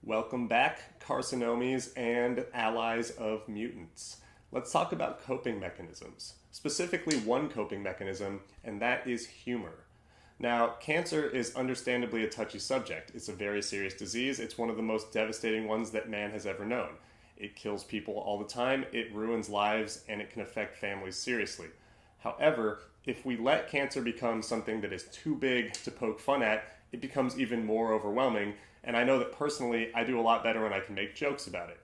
Welcome back, carcinomes and allies of mutants. Let's talk about coping mechanisms, specifically one coping mechanism, and that is humor. Now, cancer is understandably a touchy subject. It's a very serious disease. It's one of the most devastating ones that man has ever known. It kills people all the time, it ruins lives, and it can affect families seriously. However, if we let cancer become something that is too big to poke fun at, it becomes even more overwhelming, and I know that personally I do a lot better when I can make jokes about it.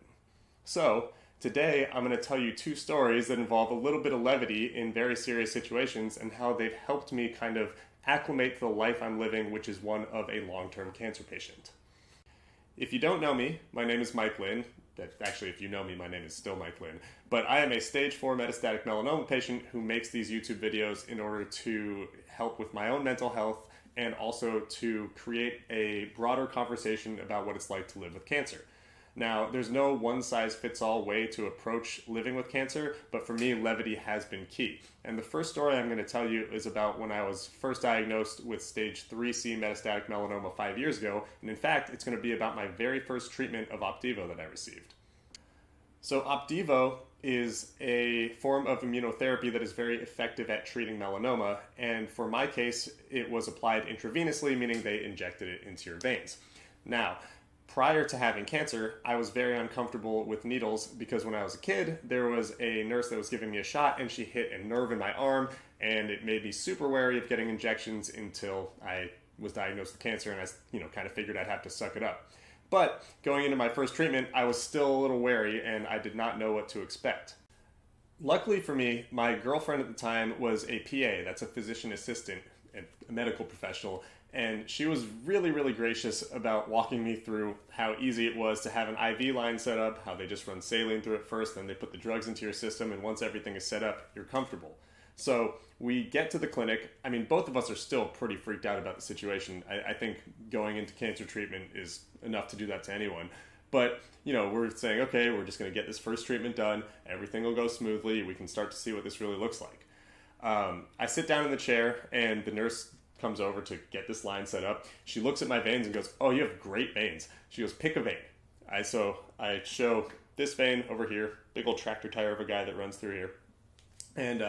So, today I'm going to tell you two stories that involve a little bit of levity in very serious situations and how they've helped me kind of acclimate to the life I'm living, which is one of a long-term cancer patient. If you don't know me, my name is Mike Lynn. Actually, if you know me, my name is still Mike Lynn. But I am a stage 4 metastatic melanoma patient who makes these YouTube videos in order to help with my own mental health and also to create a broader conversation about what it's like to live with cancer. Now, there's no one-size-fits-all way to approach living with cancer, but for me, levity has been key. And the first story I'm going to tell you is about when I was first diagnosed with stage 3C metastatic melanoma 5 years ago, and in fact, it's going to be about my very first treatment of Opdivo that I received. So Opdivo is a form of immunotherapy that is very effective at treating melanoma, and for my case, it was applied intravenously, meaning they injected it into your veins. Now, prior to having cancer, I was very uncomfortable with needles because when I was a kid, there was a nurse that was giving me a shot and she hit a nerve in my arm, and it made me super wary of getting injections until I was diagnosed with cancer, and I kind of figured I'd have to suck it up. But going into my first treatment, I was still a little wary and I did not know what to expect. Luckily for me, my girlfriend at the time was a PA, that's a physician assistant, a medical professional, and she was really, really gracious about walking me through how easy it was to have an IV line set up, how they just run saline through it first, then they put the drugs into your system, and once everything is set up, you're comfortable. So we get to the clinic. I mean, both of us are still pretty freaked out about the situation. I think going into cancer treatment is enough to do that to anyone. But, we're saying, okay, we're just going to get this first treatment done. Everything will go smoothly. We can start to see what this really looks like. I sit down in the chair, and the nurse comes over to get this line set up. She looks at my veins and goes, "Oh, you have great veins." She goes, "Pick a vein." So I show this vein over here, big old tractor tire of a guy that runs through here. And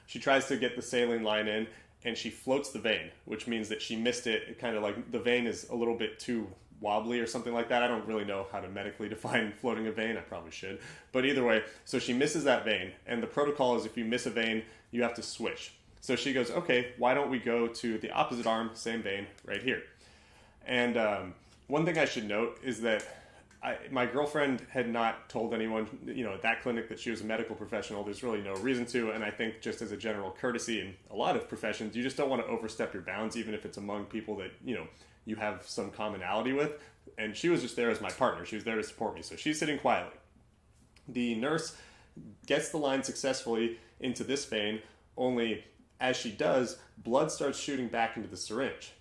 she tries to get the saline line in, and she floats the vein, which means that she missed it. It kind of like the vein is a little bit too wobbly or something like that. I don't really know how to medically define floating a vein. I probably should. But either way, so she misses that vein. And the protocol is if you miss a vein, you have to switch. So she goes, "Okay, why don't we go to the opposite arm, same vein, right here." And one thing I should note is that my girlfriend had not told anyone, at that clinic that she was a medical professional. There's really no reason to, and I think just as a general courtesy in a lot of professions, you just don't want to overstep your bounds, even if it's among people that, you have some commonality with. And she was just there as my partner. She was there to support me. So she's sitting quietly. The nurse gets the line successfully into this vein, only as she does, blood starts shooting back into the syringe.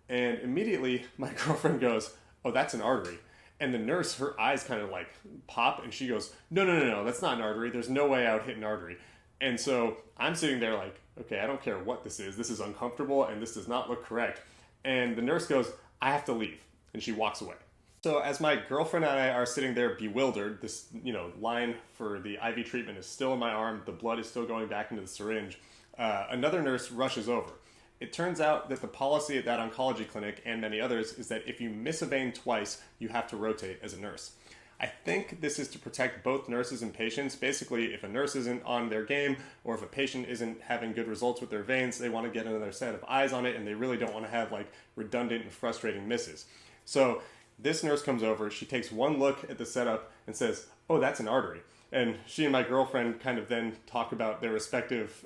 And immediately my girlfriend goes, "Oh, that's an artery." And the nurse, her eyes kind of like pop, and she goes, No, that's not an artery. There's no way I would hit an artery. And so I'm sitting there like, okay, I don't care what this is. This is uncomfortable, and this does not look correct. And the nurse goes, "I have to leave." And she walks away. So as my girlfriend and I are sitting there bewildered, this, line for the IV treatment is still in my arm. The blood is still going back into the syringe. Another nurse rushes over. It turns out that the policy at that oncology clinic and many others is that if you miss a vein twice, you have to rotate as a nurse. I think this is to protect both nurses and patients. Basically, if a nurse isn't on their game or if a patient isn't having good results with their veins, they want to get another set of eyes on it, and they really don't want to have like redundant and frustrating misses. So this nurse comes over, she takes one look at the setup and says, "Oh, that's an artery." And she and my girlfriend kind of then talk about their respective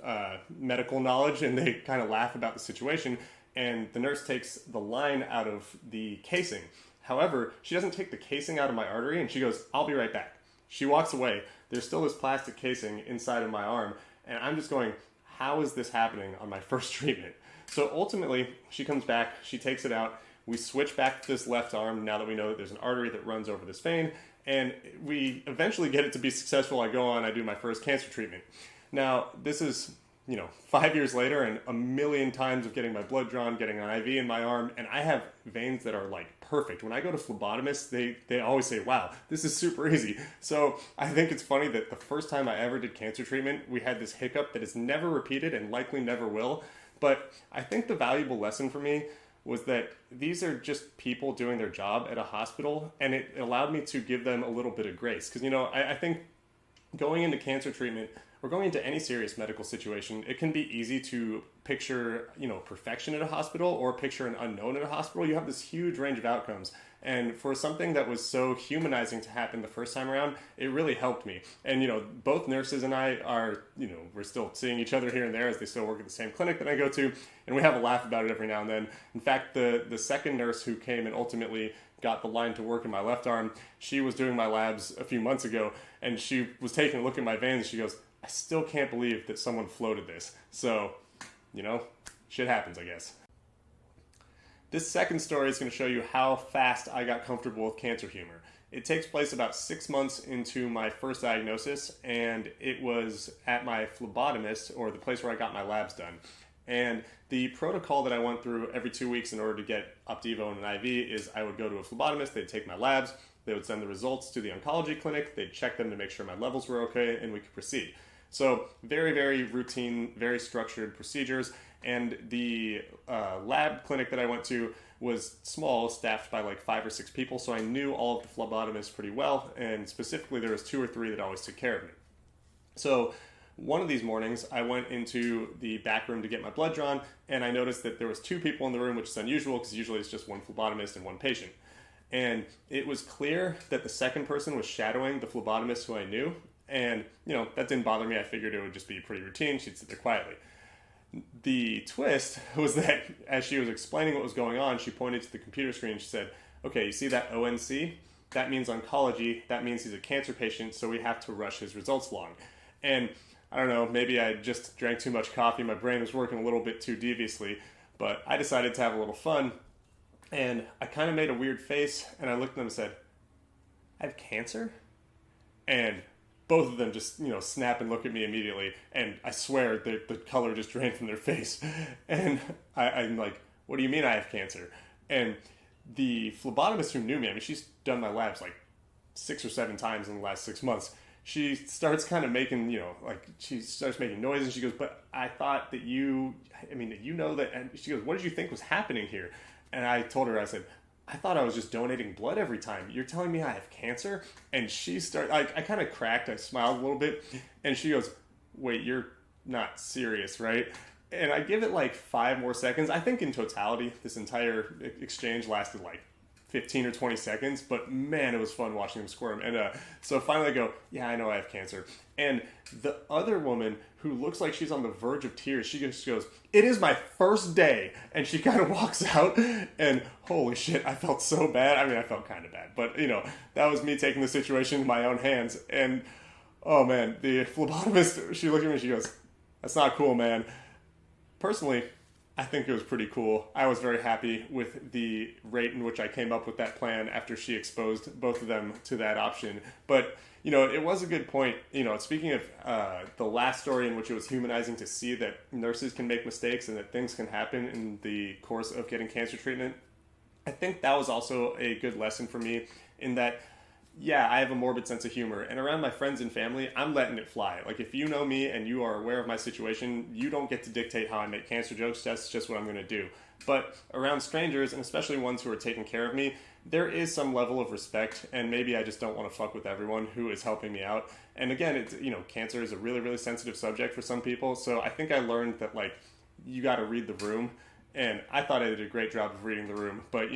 medical knowledge, and they kind of laugh about the situation. And the nurse takes the line out of the casing. However, she doesn't take the casing out of my artery, and she goes, "I'll be right back." She walks away. There's still this plastic casing inside of my arm, and I'm just going, how is this happening on my first treatment? So ultimately, she comes back, she takes it out. We switch back to this left arm now that we know that there's an artery that runs over this vein, and we eventually get it to be successful. I go on, I do my first cancer treatment. Now, this is 5 years later and a million times of getting my blood drawn, getting an IV in my arm, and I have veins that are like perfect. When I go to phlebotomists, they always say, wow, this is super easy. So I think it's funny that the first time I ever did cancer treatment, we had this hiccup that is never repeated and likely never will. But I think the valuable lesson for me was that these are just people doing their job at a hospital, and it allowed me to give them a little bit of grace. Because, I think going into cancer treatment or going into any serious medical situation, it can be easy to picture, perfection at a hospital or picture an unknown at a hospital. You have this huge range of outcomes. And for something that was so humanizing to happen the first time around, it really helped me. And, both nurses and I are, we're still seeing each other here and there as they still work at the same clinic that I go to. And we have a laugh about it every now and then. In fact, the second nurse who came and ultimately got the line to work in my left arm, she was doing my labs a few months ago. And she was taking a look at my veins and she goes, I still can't believe that someone floated this. So, shit happens, I guess. This second story is going to show you how fast I got comfortable with cancer humor. It takes place about 6 months into my first diagnosis, and it was at my phlebotomist, or the place where I got my labs done. And the protocol that I went through every 2 weeks in order to get Opdivo and an IV is I would go to a phlebotomist, they'd take my labs, they would send the results to the oncology clinic, they'd check them to make sure my levels were okay, and we could proceed. So very, very routine, very structured procedures. And the lab clinic that I went to was small, staffed by like 5 or 6 people. So I knew all of the phlebotomists pretty well. And specifically, there was 2 or 3 that always took care of me. So one of these mornings, I went into the back room to get my blood drawn. And I noticed that there was 2 people in the room, which is unusual because usually it's just one phlebotomist and one patient. And it was clear that the second person was shadowing the phlebotomist who I knew. And, that didn't bother me. I figured it would just be pretty routine. She'd sit there quietly. The twist was that as she was explaining what was going on, she pointed to the computer screen and she said, okay, you see that ONC? That means oncology. That means he's a cancer patient, so we have to rush his results along. And I don't know, maybe I just drank too much coffee. My brain was working a little bit too deviously, but I decided to have a little fun. And I kind of made a weird face, and I looked at them and said, I have cancer? And both of them just, snap and look at me immediately. And I swear that the color just drained from their face. And I'm like, what do you mean I have cancer? And the phlebotomist who knew me, she's done my labs like 6 or 7 times in the last 6 months. She starts kind of making, she starts making noises. And she goes, but I thought that that, and she goes, what did you think was happening here? And I told her, I said, I thought I was just donating blood every time. You're telling me I have cancer? And she started, I kind of cracked, I smiled a little bit, and she goes, wait, you're not serious, right? And I give it like 5 more seconds. I think in totality, this entire exchange lasted like 15 or 20 seconds, but man, it was fun watching them squirm. And so finally I go, yeah, I know I have cancer. And the other woman who looks like she's on the verge of tears, she just goes, it is my first day. And she kind of walks out, and holy shit, I felt so bad. I felt kind of bad, but that was me taking the situation in my own hands. And oh man, the phlebotomist, she looked at me and she goes, that's not cool, man. Personally, I think it was pretty cool. I was very happy with the rate in which I came up with that plan after she exposed both of them to that option. But, it was a good point. Speaking of the last story in which it was humanizing to see that nurses can make mistakes and that things can happen in the course of getting cancer treatment, I think that was also a good lesson for me in that, yeah, I have a morbid sense of humor, and around my friends and family, I'm letting it fly. Like, if you know me and you are aware of my situation, you don't get to dictate how I make cancer jokes. That's just what I'm going to do. But around strangers, and especially ones who are taking care of me, there is some level of respect, and maybe I just don't want to fuck with everyone who is helping me out. And again, it's, cancer is a really, really sensitive subject for some people, so I think I learned that, you got to read the room, and I thought I did a great job of reading the room, but,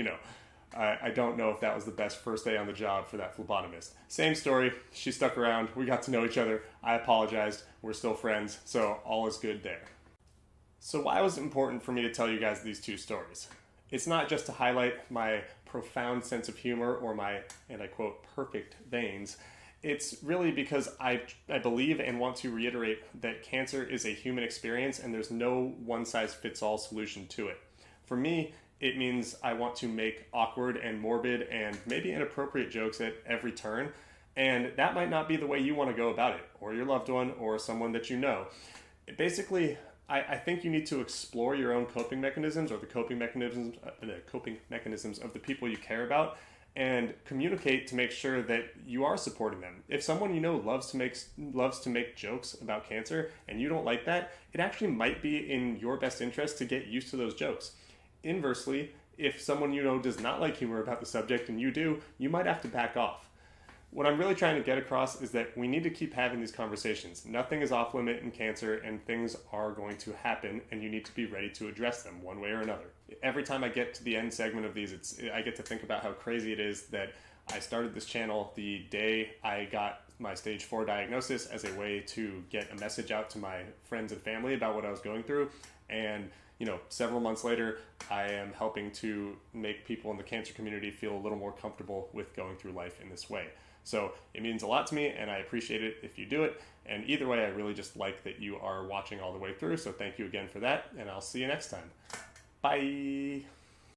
I don't know if that was the best first day on the job for that phlebotomist. Same story. She stuck around. We got to know each other. I apologized. We're still friends. So all is good there. So why was it important for me to tell you guys these 2 stories? It's not just to highlight my profound sense of humor or my, and I quote, perfect veins. It's really because I believe and want to reiterate that cancer is a human experience and there's no one-size-fits-all solution to it. For me, it means I want to make awkward and morbid and maybe inappropriate jokes at every turn. And that might not be the way you want to go about it, or your loved one, or someone that you know. Basically, I think you need to explore your own coping mechanisms, or the coping mechanisms of the people you care about, and communicate to make sure that you are supporting them. If someone you know loves to make jokes about cancer and you don't like that, it actually might be in your best interest to get used to those jokes. Inversely, if someone you know does not like humor about the subject and you do, you might have to back off. What I'm really trying to get across is that we need to keep having these conversations. Nothing is off limit in cancer, and things are going to happen, and you need to be ready to address them one way or another. Every time I get to the end segment of these, I get to think about how crazy it is that I started this channel the day I got my stage 4 diagnosis as a way to get a message out to my friends and family about what I was going through. And several months later, I am helping to make people in the cancer community feel a little more comfortable with going through life in this way. So it means a lot to me, and I appreciate it if you do it. And either way, I really just like that you are watching all the way through. So thank you again for that, and I'll see you next time. Bye.